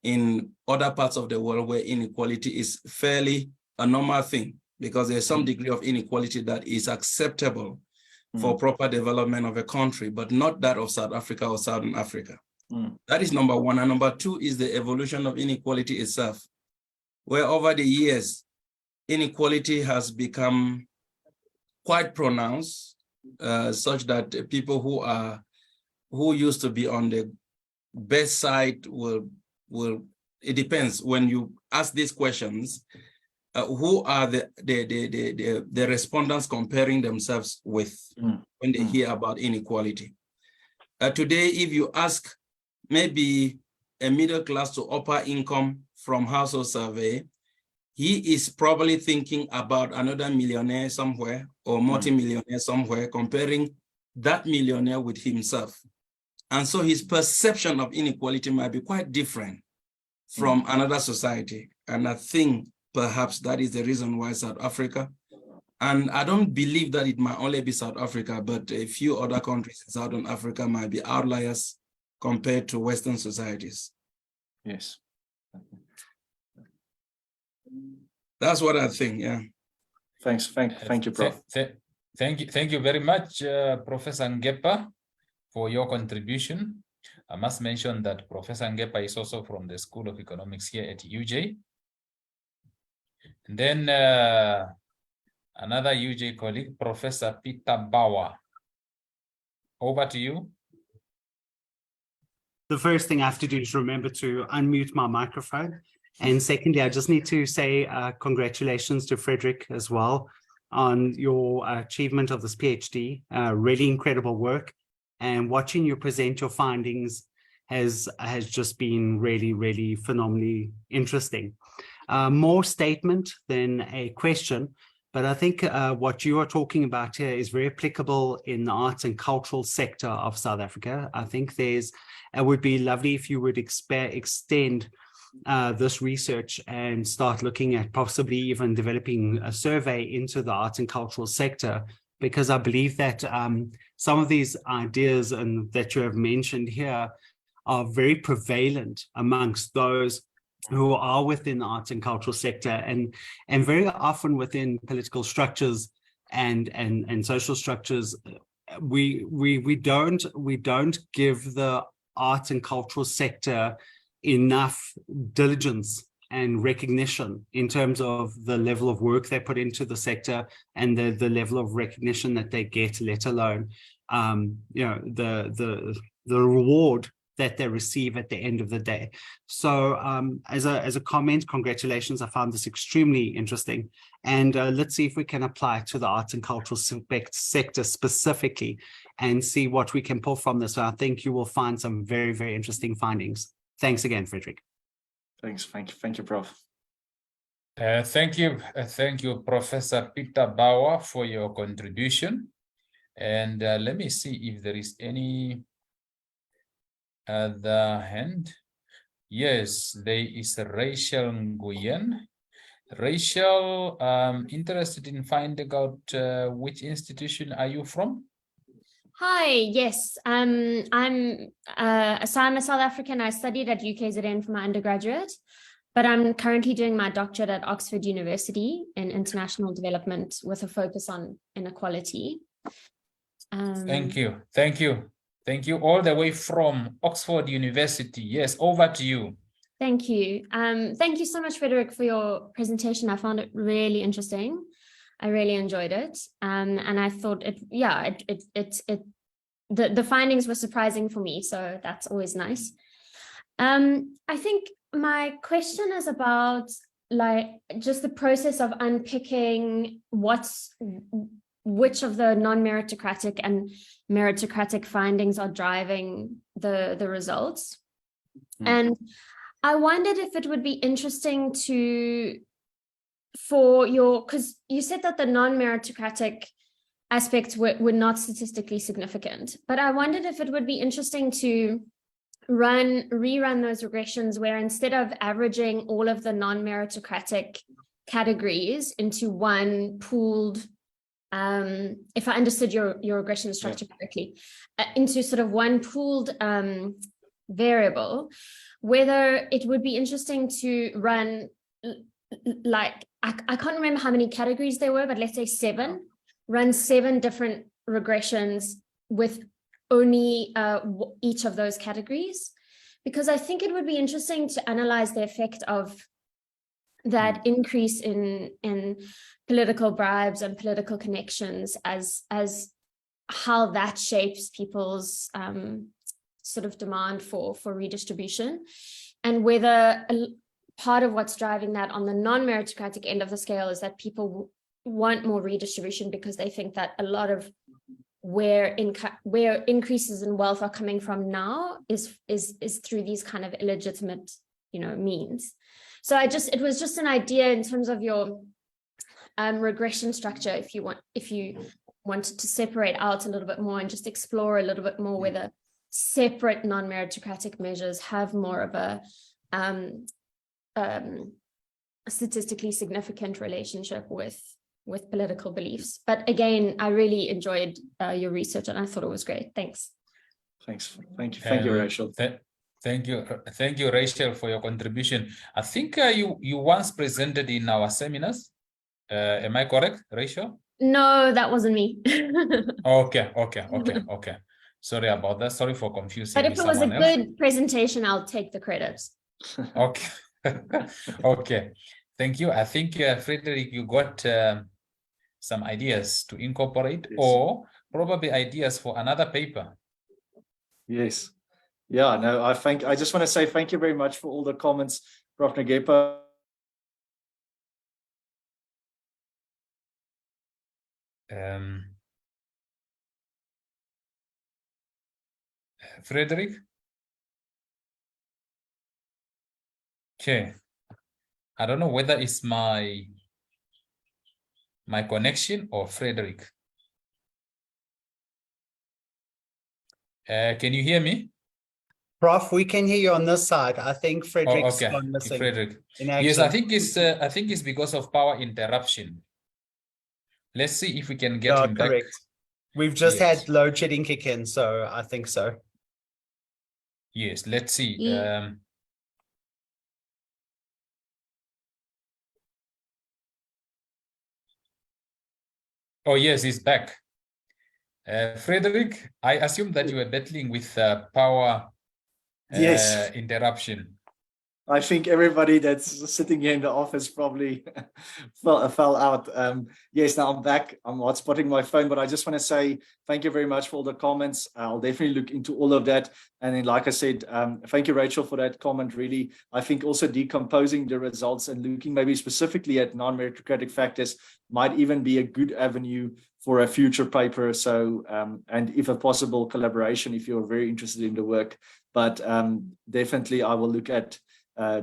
in other parts of the world where inequality is fairly a normal thing, because there's some degree of inequality that is acceptable for proper development of a country, but not that of South Africa or Southern Africa. That is number one. And number two is the evolution of inequality itself, where over the years, inequality has become quite pronounced, such that people who used to be on the best side will, it depends. When you ask these questions, who are the respondents comparing themselves with when they hear about inequality? Today, if you ask maybe a middle class to upper income from household survey, he is probably thinking about another millionaire somewhere or multi-millionaire somewhere, comparing that millionaire with himself. And so his perception of inequality might be quite different from another society. And I think perhaps that is the reason why South Africa, and I don't believe that it might only be South Africa, but a few other countries in Southern Africa might be outliers compared to Western societies. Yes. That's what I think, yeah. Thanks. Thank you, Prof. Thank you very much, Professor Ngepa, for your contribution. I must mention that Professor Ngepa is also from the School of Economics here at UJ. And then another UJ colleague, Professor Peter Bauer. Over to you. The first thing I have to do is remember to unmute my microphone. And secondly, I just need to say congratulations to Frederick as well on your achievement of this PhD. Really incredible work. And watching you present your findings has just been really, really phenomenally interesting. More statement than a question, but I think what you are talking about here is very applicable in the arts and cultural sector of South Africa. I think it would be lovely if you would extend this research and start looking at possibly even developing a survey into the arts and cultural sector, because I believe that some of these ideas that you have mentioned here are very prevalent amongst those who are within the arts and cultural sector, and very often within political structures and social structures. We don't give the arts and cultural sector enough diligence and recognition in terms of the level of work they put into the sector and the level of recognition that they get, let alone the reward that they receive at the end of the day. So as a comment, congratulations. I found this extremely interesting. And let's see if we can apply it to the arts and cultural sector specifically and see what we can pull from this. So I think you will find some very, very interesting findings. Thanks again, Frederick. Thanks. Thank you, Prof. Thank you, Professor Peter Bauer, for your contribution. And let me see if there is any other hand. Yes, there is Rachel Nguyen. Rachel, interested in finding out which institution are you from? Hi, yes, I'm a South African. I studied at UKZN for my undergraduate, but I'm currently doing my doctorate at Oxford University in international development with a focus on inequality. Thank you all the way from Oxford University. Yes, over to you. Thank you. Thank you so much, Frederick, for your presentation. I found it really interesting. I really enjoyed it. And I thought the findings were surprising for me. So that's always nice. I think my question is about just the process of unpicking which of the non-meritocratic and meritocratic findings are driving the results. And I wondered if it would be interesting because you said that the non-meritocratic aspects were not statistically significant, but I wondered if it would be interesting to rerun those regressions where instead of averaging all of the non-meritocratic categories into one pooled, if I understood your regression structure correctly, into sort of one pooled variable, whether it would be interesting to run, like, I can't remember how many categories there were, but let's say 7, run 7 different regressions with only each of those categories, because I think it would be interesting to analyze the effect of that increase in political bribes and political connections as how that shapes people's sort of demand for redistribution, and whether part of what's driving that on the non-meritocratic end of the scale is that people want more redistribution because they think that a lot of where increases in wealth are coming from now is through these kind of illegitimate, means. So it was just an idea in terms of your regression structure, if you wanted to separate out a little bit more and just explore a little bit more whether separate non-meritocratic measures have more of a statistically significant relationship with political beliefs. But again, I really enjoyed your research and I thought it was great. Thanks. Thanks. Thank you, Rachel. Thank you, Rachel, for your contribution. I think you once presented in our seminars. Am I correct, Rachel? No, that wasn't me. Okay. Sorry about that. Sorry for confusing. But if it was a good presentation, I'll take the credits. Okay. Okay. Thank you. I think, Frederick, you got some ideas to incorporate, yes, or probably ideas for another paper. Yes. Yeah, no, I just want to say thank you very much for all the comments, Prof. Nagepa. Frederick? Okay. I don't know whether it's my connection or Frederick. Can you hear me? Prof, we can hear you on this side. I think Frederick's okay. gone missing. Frederick. Yes, I think it's because of power interruption. Let's see if we can get him correct. back. We've just had load shedding kick in, so I think so. Yes, let's see. Oh, yes, he's back. Frederick, I assume that you were battling with power interruption. I think everybody that's sitting here in the office probably fell out. Yes, now I'm back. I'm hotspotting my phone, but I just want to say thank you very much for all the comments. I'll definitely look into all of that. And then, like I said, thank you, Rachel, for that comment. Really, I think also decomposing the results and looking maybe specifically at non-meritocratic factors might even be a good avenue for a future paper. So, and if a possible collaboration, if you're very interested in the work, but definitely I will look at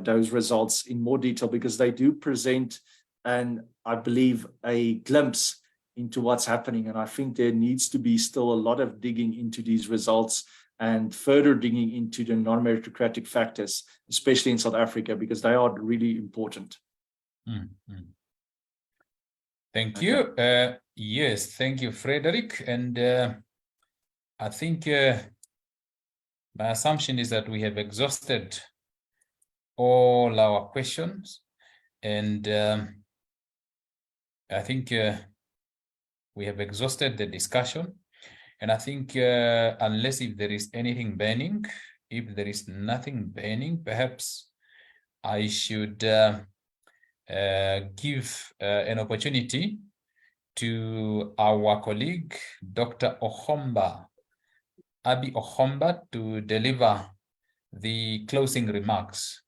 those results in more detail, because they do present, and I believe, a glimpse into what's happening. And I think there needs to be still a lot of digging into these results and further digging into the non-meritocratic factors, especially in South Africa, because they are really important. Thank you. Yes, thank you, Frederick. And I think my assumption is that we have exhausted all our questions, and I think we have exhausted the discussion. And I think unless if there is anything burning, if there is nothing burning, perhaps I should give an opportunity to our colleague, Dr. Abby Ohomba, to deliver the closing remarks.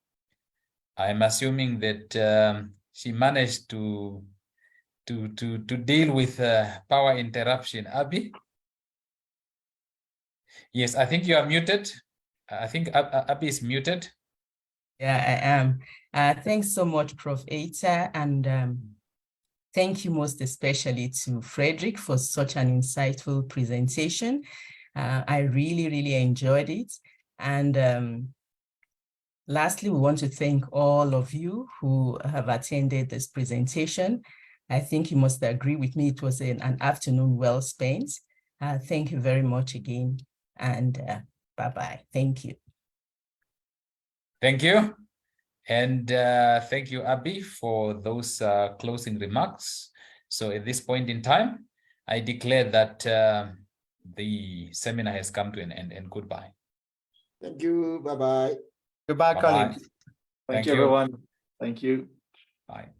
I'm assuming that she managed to deal with power interruption. Abby? Yes, I think you are muted. I think Abby is muted. Yeah, I am. Thanks so much, Prof. Eita, and thank you most especially to Frederick for such an insightful presentation. I really, really enjoyed it. And lastly, we want to thank all of you who have attended this presentation. I think you must agree with me, it was an afternoon well spent. Thank you very much again, and bye-bye. Thank you. Thank you. And thank you, Abby, for those closing remarks. So at this point in time, I declare that the seminar has come to an end, and goodbye. Thank you. Bye-bye. Goodbye, Bye-bye. colleagues. Thank you, everyone. Thank you. Bye.